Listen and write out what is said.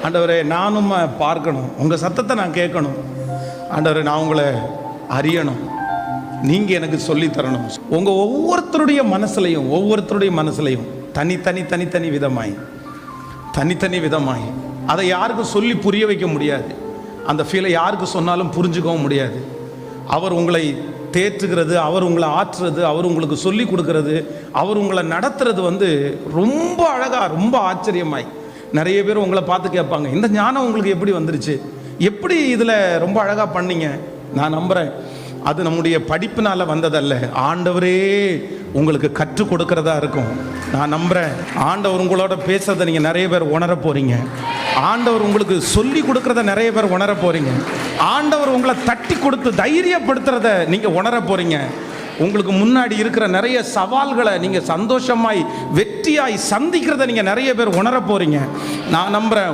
ஆண்டவரே, நானும் பார்க்கணும், உங்கள் சத்தத்தை நான் கேட்கணும். ஆண்டவரே, நான் உங்களை அறியணும், நீங்கள் எனக்கு சொல்லித்தரணும். உங்கள் ஒவ்வொருத்தருடைய மனசுலையும் தனித்தனி விதமாய் அதை யாருக்கும் சொல்லி புரிய வைக்க முடியாது. அந்த ஃபீலை யாருக்கு சொன்னாலும் புரிஞ்சுக்கவும் முடியாது. அவர் உங்களை தேற்றுகிறது, அவர் உங்களை ஆற்றுறது, அவர் உங்களுக்கு சொல்லி கொடுக்கறது, அவர் உங்களை நடத்துறது ரொம்ப அழகாக, ரொம்ப ஆச்சரியமாய். நிறைய பேர் உங்களை பார்த்து கேட்பாங்க, இந்த ஞானம் உங்களுக்கு எப்படி வந்துருச்சு, எப்படி இதில் ரொம்ப அழகாக பண்ணீங்க? நான் நம்புகிறேன், அது நம்முடைய படிப்பினால் வந்ததல்ல, ஆண்டவரே உங்களுக்கு கற்றுக் கொடுக்கறதா இருக்கும். நான் நம்புகிறேன், ஆண்டவர் உங்களோட பேசுறதை நீங்கள் நிறைய பேர் உணர போகிறீங்க. ஆண்டவர் உங்களுக்கு சொல்லி கொடுக்கறத நிறைய பேர் உணர போகிறீங்க. ஆண்டவர் உங்களை தட்டி கொடுத்து தைரியப்படுத்துறத நீங்கள் உணர போகிறீங்க. உங்களுக்கு முன்னாடி இருக்கிற நிறைய சவால்களை நீங்கள் சந்தோஷமாய் வெற்றியாய் சந்திக்கிறத நீங்கள் நிறைய பேர் உணர போகிறீங்க. நான் நம்புகிறேன்.